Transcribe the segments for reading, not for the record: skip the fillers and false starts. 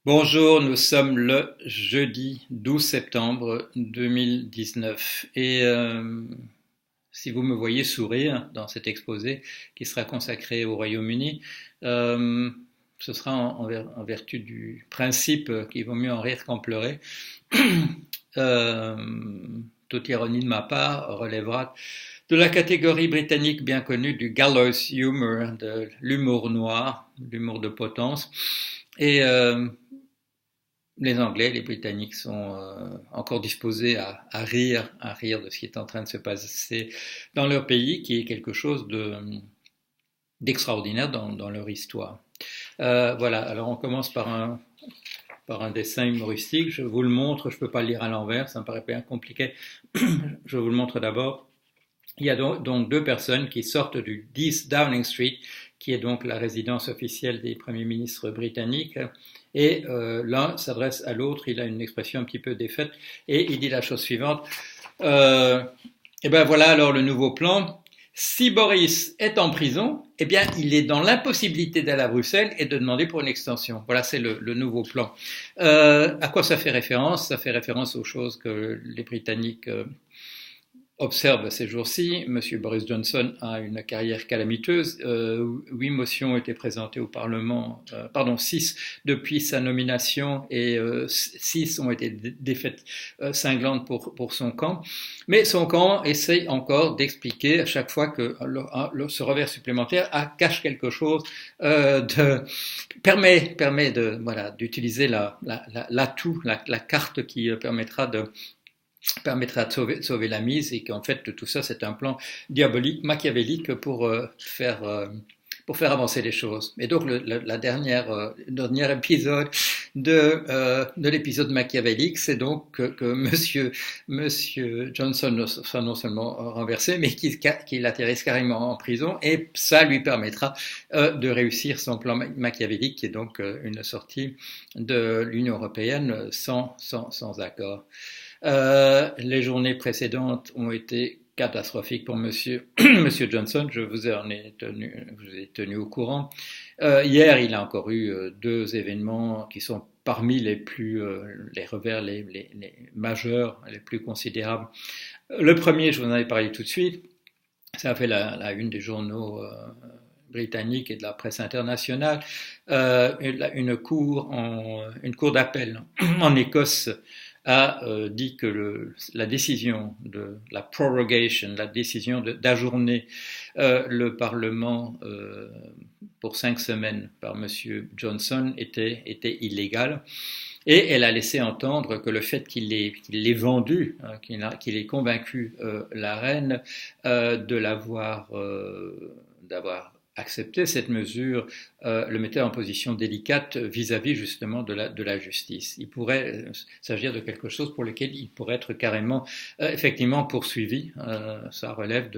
Bonjour, nous sommes le jeudi 12 septembre 2019 si vous me voyez sourire dans cet exposé qui sera consacré au Royaume-Uni, euh, ce sera en vertu du principe qu'il vaut mieux en rire qu'en pleurer. Euh, Toute ironie de ma part relèvera de la catégorie britannique bien connue du gallows humor, de l'humour noir, l'humour de potence. Et les Anglais, les Britanniques sont encore disposés à rire de ce qui est en train de se passer dans leur pays, qui est quelque chose d'extraordinaire dans leur histoire. Voilà, alors on commence par un dessin humoristique. Je vous le montre, je ne peux pas le lire à l'envers, ça me paraît bien compliqué. Je vous le montre d'abord. Il y a donc deux personnes qui sortent du 10 Downing Street, qui est donc la résidence officielle des premiers ministres britanniques, et l'un s'adresse à l'autre, il a une expression un petit peu défaite, et il dit la chose suivante. Et ben voilà alors le nouveau plan. Si Boris est en prison, eh bien, il est dans l'impossibilité d'aller à Bruxelles et de demander pour une extension. Voilà, c'est le nouveau plan. À quoi ça fait référence? Ça fait référence aux choses que les Britanniques observe ces jours-ci. Monsieur Boris Johnson a une carrière calamiteuse. 8 motions ont été présentées au Parlement, 6 depuis sa nomination et 6 ont été défaites cinglantes pour son camp. Mais son camp essaye encore d'expliquer à chaque fois que ce revers supplémentaire cache quelque chose, permet d'utiliser l'atout, la carte qui permettra de sauver la mise, et qu'en fait tout ça c'est un plan diabolique, machiavélique pour faire avancer les choses. Et donc le dernier épisode de l'épisode machiavélique, c'est donc que monsieur Johnson soit non seulement renversé, mais qu'il atterrisse carrément en prison, et ça lui permettra de réussir son plan machiavélique, qui est donc une sortie de l'Union européenne sans accord. Les journées précédentes ont été catastrophiques pour monsieur Johnson. Je vous ai tenu au courant. Hier, il a encore eu deux événements qui sont parmi les revers les majeurs, les plus considérables. Le premier, je vous en ai parlé tout de suite. Ça a fait la une des journaux britanniques et de la presse internationale. Une cour d'appel en Écosse a dit que la décision de la prorogation, la décision d'ajourner le Parlement pour 5 semaines par M. Johnson était illégale. Et elle a laissé entendre que le fait qu'il ait vendu, qu'il ait convaincu la reine d'avoir accepté cette mesure, le mettait en position délicate vis-à-vis justement de la justice. Il pourrait s'agir de quelque chose pour lequel il pourrait être carrément, effectivement poursuivi. Ça relève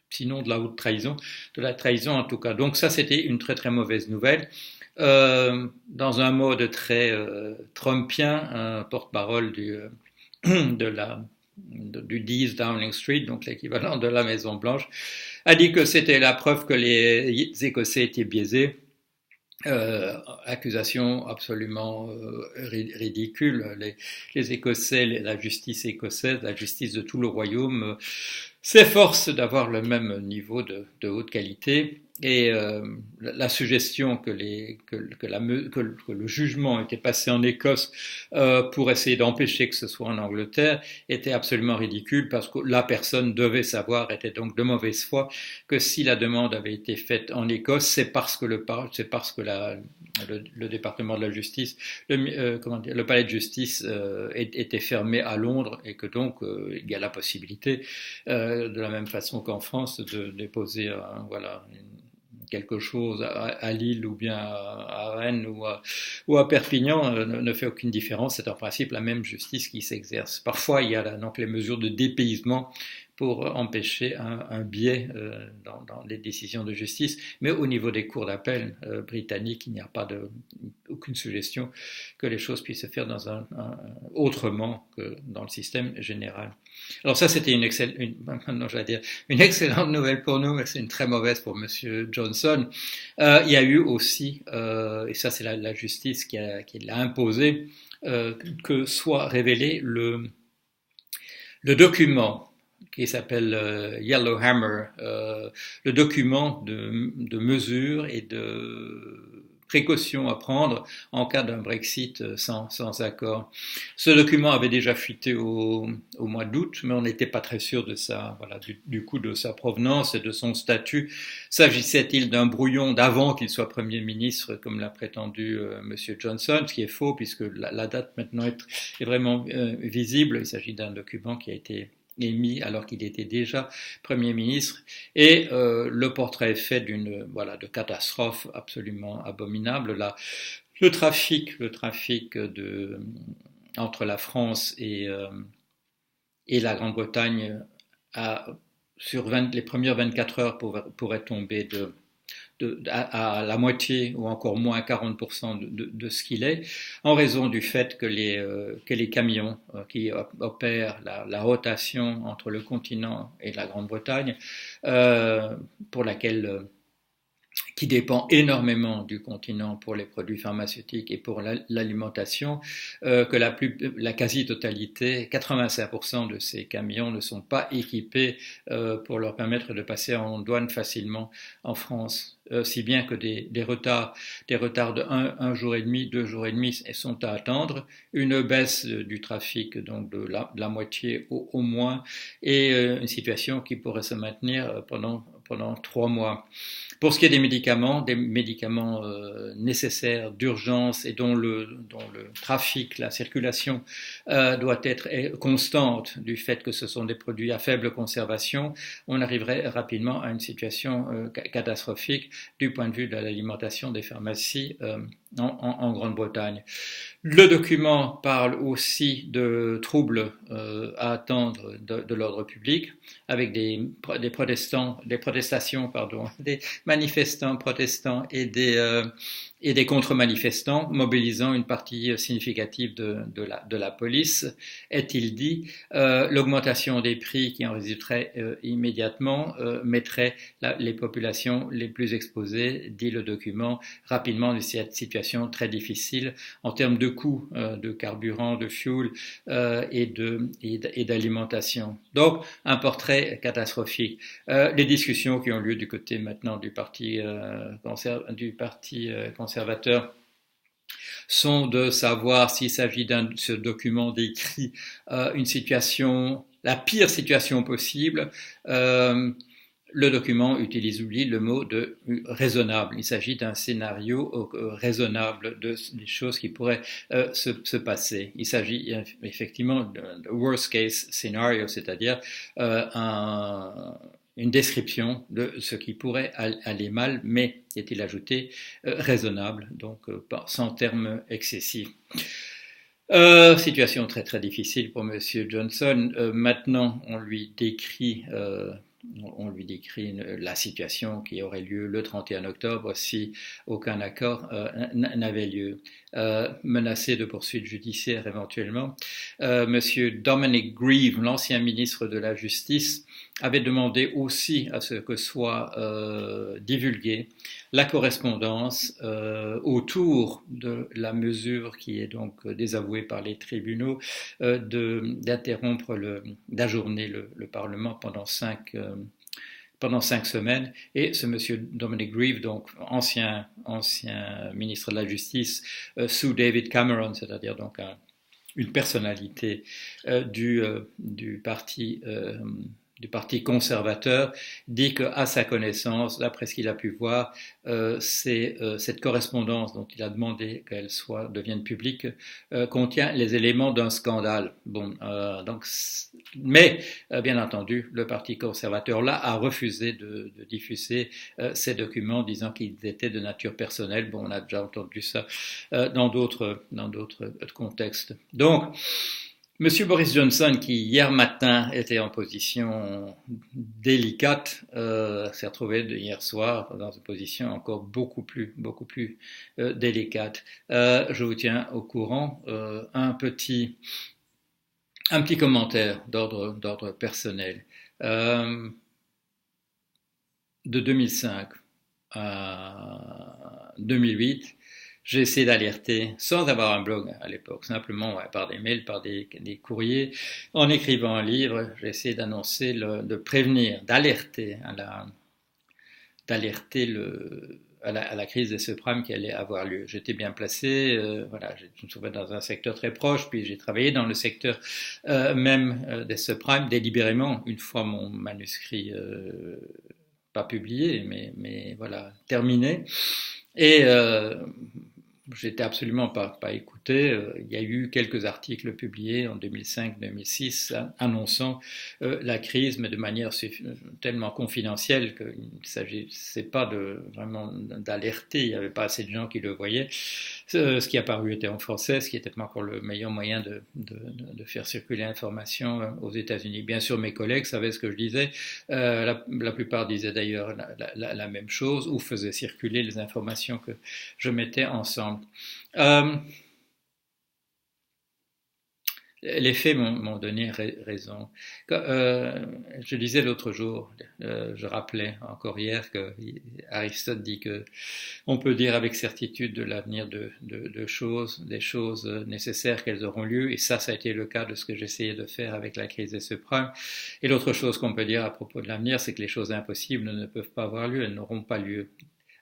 sinon de la haute trahison, de la trahison en tout cas. Donc ça, c'était une très très mauvaise nouvelle. Dans un mode très trumpien, un porte-parole du 10 Downing Street, donc l'équivalent de la Maison Blanche, a dit que c'était la preuve que les Écossais étaient biaisés. Accusation absolument ridicule. Les Écossais, la justice écossaise, la justice de tout le royaume s'efforce d'avoir le même niveau de haute qualité. Et la suggestion que le jugement était passé en Écosse pour essayer d'empêcher que ce soit en Angleterre était absolument ridicule, parce que la personne devait savoir, était donc de mauvaise foi, que si la demande avait été faite en Écosse, c'est parce que le département de la justice, le palais de justice était fermé à Londres, et que donc il y a la possibilité, de la même façon qu'en France, de déposer quelque chose à Lille ou bien à Rennes ou à Perpignan ne fait aucune différence. C'est en principe la même justice qui s'exerce. Parfois, il y a donc les mesures de dépaysement pour empêcher un biais dans les décisions de justice, mais au niveau des cours d'appel britanniques, il n'y a pas aucune suggestion que les choses puissent se faire autrement que dans le système général. Alors ça, c'était une excellente nouvelle pour nous, mais c'est une très mauvaise pour Monsieur Johnson. Il y a eu aussi, et ça c'est la justice qui l'a imposé, que soit révélé le document qui s'appelle Yellowhammer, le document de mesures et de précautions à prendre en cas d'un Brexit sans accord. Ce document avait déjà fuité au mois d'août, mais on n'était pas très sûr de du coup de sa provenance et de son statut. S'agissait-il d'un brouillon d'avant qu'il soit Premier ministre, comme l'a prétendu Monsieur Johnson, ce qui est faux puisque la date maintenant est vraiment visible. Il s'agit d'un document qui a été émis alors qu'il était déjà Premier ministre, et le portrait est fait de catastrophe absolument abominable. Là, le trafic entre la France et la Grande-Bretagne sur les premières 24 heures pourrait tomber à la moitié ou encore moins 40% de ce qu'il est, en raison du fait que les camions qui opèrent la rotation entre le continent et la Grande-Bretagne, qui dépend énormément du continent pour les produits pharmaceutiques et pour l'alimentation, que la quasi-totalité, 85% de ces camions ne sont pas équipés pour leur permettre de passer en douane facilement en France. Si bien que des retards de un jour et demi, 2 jours et demi sont à attendre, une baisse du trafic donc de la moitié au moins, et une situation qui pourrait se maintenir pendant 3 mois. Pour ce qui est des médicaments nécessaires d'urgence et dont le trafic, la circulation doit être constante du fait que ce sont des produits à faible conservation, on arriverait rapidement à une situation catastrophique du point de vue de l'alimentation des pharmacies en Grande-Bretagne. Le document parle aussi de troubles à attendre de l'ordre public, avec des manifestants protestants et des contre-manifestants, mobilisant une partie significative de la police, est-il dit. L'augmentation des prix qui en résulterait immédiatement mettrait les populations les plus exposées, dit le document, rapidement dans cette situation très difficile en termes de coûts de carburant, de fuel et d'alimentation. Donc, un portrait catastrophique. Les discussions qui ont lieu du côté maintenant du parti conservateur sont de savoir s'il s'agit ce document décrit une situation, la pire situation possible. Le document utilise le mot de raisonnable. Il s'agit d'un scénario raisonnable des choses qui pourraient se passer. Il s'agit effectivement d'un worst case scenario, c'est-à-dire une description de ce qui pourrait aller mal, mais, est-il ajouté, raisonnable, donc sans termes excessifs. Situation très très difficile pour Monsieur Johnson. Maintenant, on lui décrit la situation qui aurait lieu le 31 octobre si aucun accord n'avait lieu. Menacé de poursuites judiciaires éventuellement, Monsieur Dominic Grieve, l'ancien ministre de la Justice, avait demandé aussi à ce que soit divulguée la correspondance autour de la mesure qui est donc désavouée par les tribunaux d'ajourner le Parlement pendant 5 semaines, et ce monsieur Dominic Grieve, donc ancien ministre de la Justice sous David Cameron, c'est-à-dire donc une personnalité du parti conservateur, dit qu'à sa connaissance, d'après ce qu'il a pu voir, cette correspondance dont il a demandé qu'elle devienne publique contient les éléments d'un scandale. Mais bien entendu, le parti conservateur là a refusé de diffuser ces documents, disant qu'ils étaient de nature personnelle. On a déjà entendu ça dans d'autres contextes. Donc, Monsieur Boris Johnson, qui hier matin était en position délicate, s'est retrouvé hier soir dans une position encore beaucoup plus délicate. Je vous tiens au courant. Un petit commentaire d'ordre personnel. De 2005 à 2008, j'ai essayé d'alerter, sans avoir un blog à l'époque, simplement par des mails, par des courriers, en écrivant un livre, j'ai essayé d'annoncer, de prévenir, d'alerter à la crise des subprimes qui allait avoir lieu. J'étais bien placé, voilà, je me trouvais dans un secteur très proche, puis j'ai travaillé dans le secteur même des subprimes délibérément, une fois mon manuscrit pas publié, mais voilà, terminé. Et j'étais absolument pas écouté. Il y a eu quelques articles publiés en 2005-2006 annonçant la crise, mais de manière tellement confidentielle qu'il ne s'agissait pas vraiment d'alerter. Il n'y avait pas assez de gens qui le voyaient. Ce qui est apparu était en français, ce qui était pas encore le meilleur moyen de faire circuler l'information aux États-Unis. Bien sûr, mes collègues savaient ce que je disais. La plupart disaient d'ailleurs la même chose ou faisaient circuler les informations que je mettais ensemble. Les faits m'ont donné raison. Je disais l'autre jour, je rappelais encore hier que Aristote dit que on peut dire avec certitude de l'avenir des choses nécessaires qu'elles auront lieu, et ça a été le cas de ce que j'essayais de faire avec la crise des subprimes. Et l'autre chose qu'on peut dire à propos de l'avenir, c'est que les choses impossibles ne peuvent pas avoir lieu, elles n'auront pas lieu,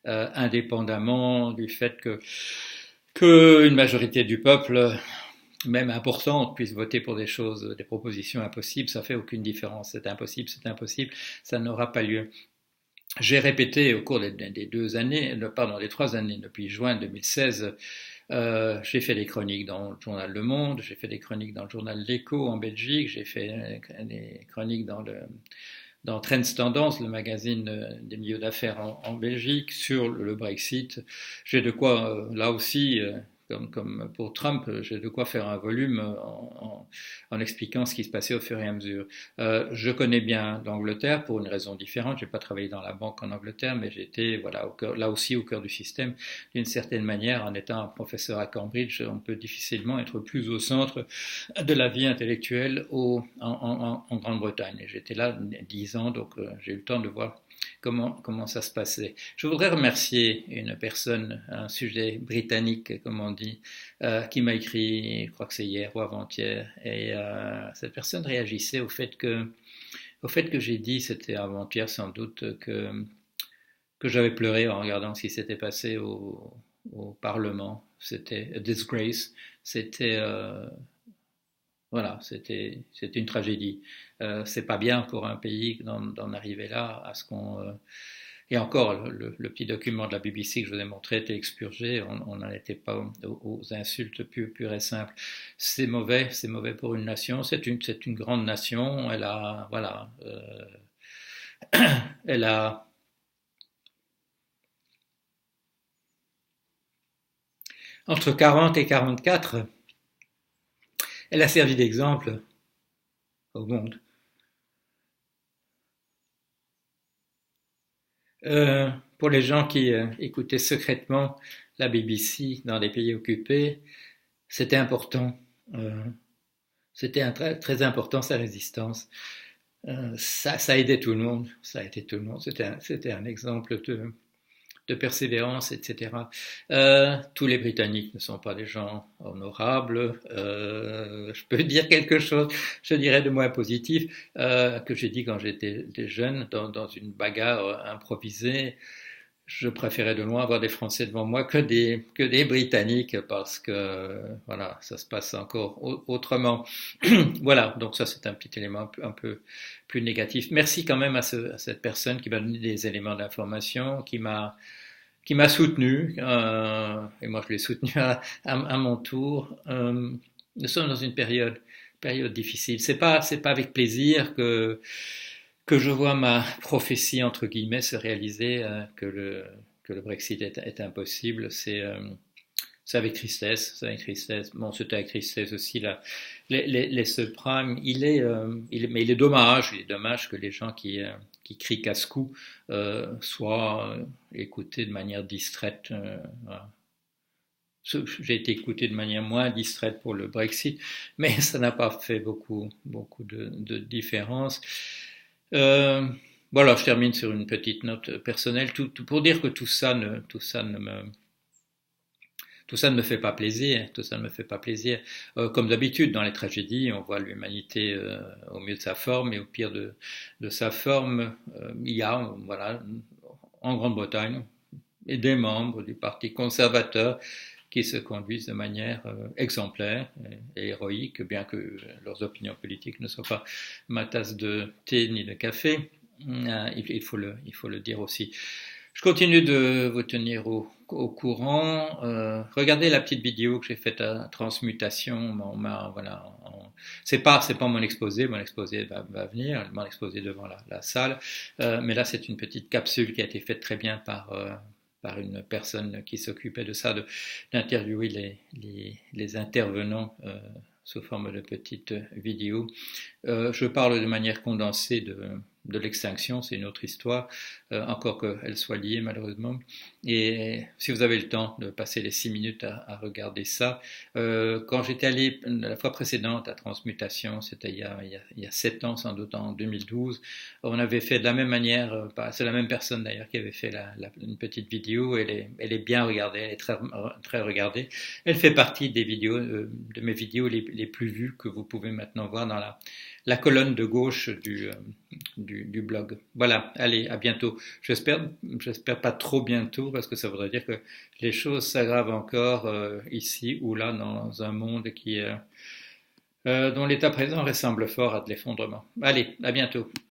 indépendamment du fait qu'une majorité du peuple, même importante, puisse voter pour des propositions impossibles. Ça fait aucune différence. C'est impossible, ça n'aura pas lieu. J'ai répété au cours des 3 années, depuis juin 2016, j'ai fait des chroniques dans le journal Le Monde, j'ai fait des chroniques dans le journal L'Écho en Belgique, j'ai fait des chroniques dans Trends Tendance, le magazine des milieux d'affaires en Belgique, sur le Brexit. J'ai de quoi, là aussi, comme pour Trump, j'ai de quoi faire un volume en expliquant ce qui se passait au fur et à mesure. Je connais bien l'Angleterre pour une raison différente. J'ai pas travaillé dans la banque en Angleterre, mais j'étais là aussi au cœur du système d'une certaine manière. En étant un professeur à Cambridge, on peut difficilement être plus au centre de la vie intellectuelle en Grande-Bretagne. Et j'étais là 10 ans, donc j'ai eu le temps de voir comment ça se passait. Je voudrais remercier une personne, un sujet britannique, comme on dit, qui m'a écrit, je crois que c'est hier ou avant-hier, et cette personne réagissait au fait que j'ai dit, c'était avant-hier sans doute, que j'avais pleuré en regardant ce qui s'était passé au Parlement. C'était a disgrace, c'était voilà, c'était une tragédie. C'est pas bien pour un pays d'en arriver là, à ce qu'on et encore, le petit document de la BBC que je vous ai montré était expurgé. On n'en était pas aux insultes pures et simples. C'est mauvais pour une nation. C'est une grande nation. Elle a, voilà, elle a entre 40 et 44. Elle a servi d'exemple au monde. Pour les gens qui écoutaient secrètement la BBC dans les pays occupés, c'était important. C'était très important sa résistance. Ça aidait tout le monde. Ça a aidé tout le monde. C'était un exemple de persévérance, etc. Tous les Britanniques ne sont pas des gens honorables. Je peux dire quelque chose, je dirais de moins positif, que j'ai dit quand j'étais jeune, dans une bagarre improvisée. Je préférais de loin avoir des Français devant moi que des Britanniques parce que voilà, ça se passe encore autrement. Voilà, donc ça c'est un petit élément un peu plus négatif. Merci quand même à cette personne qui m'a donné des éléments d'information, qui m'a soutenu, et moi je l'ai soutenu à mon tour. Nous sommes dans une période difficile. C'est pas avec plaisir que je vois ma prophétie entre guillemets se réaliser, que le Brexit est impossible. C'est avec tristesse, c'est avec tristesse. Bon, c'était avec tristesse aussi là. Les subprimes, mais il est dommage que les gens qui crient casse-cou soient écoutés de manière distraite. Voilà. J'ai été écouté de manière moins distraite pour le Brexit, mais ça n'a pas fait beaucoup de différence. Euh, voilà, je termine sur une petite note personnelle, pour dire que tout ça ne me fait pas plaisir, tout ça ne me fait pas plaisir. Comme d'habitude, dans les tragédies, on voit l'humanité au mieux de sa forme et au pire de sa forme. Il y a, voilà, en Grande-Bretagne, et des membres du Parti conservateur qui se conduisent de manière exemplaire et héroïque, bien que leurs opinions politiques ne soient pas ma tasse de thé ni de café. Il faut le dire aussi. Je continue de vous tenir au courant. Regardez la petite vidéo que j'ai faite à Transmutation. Voilà, c'est pas mon exposé. Mon exposé va venir. Mon exposé devant la salle. Mais là, c'est une petite capsule qui a été faite très bien par une personne qui s'occupait de ça, d'interviewer les intervenants sous forme de petites vidéos. Je parle de manière condensée de l'extinction, c'est une autre histoire, encore qu'elle soit liée malheureusement. Et si vous avez le temps de passer les 6 minutes à regarder ça, quand j'étais allé la fois précédente à Transmutation, c'était il y a 7 ans, sans doute en 2012, on avait fait de la même manière, c'est la même personne d'ailleurs qui avait fait une petite vidéo, elle est bien regardée, elle est très regardée. Elle fait partie des vidéos, de mes vidéos les plus vues que vous pouvez maintenant voir dans la colonne de gauche du blog. Voilà, allez, à bientôt. J'espère pas trop bientôt parce que ça voudrait dire que les choses s'aggravent encore ici ou là dans un monde dont l'état présent ressemble fort à de l'effondrement. Allez, à bientôt.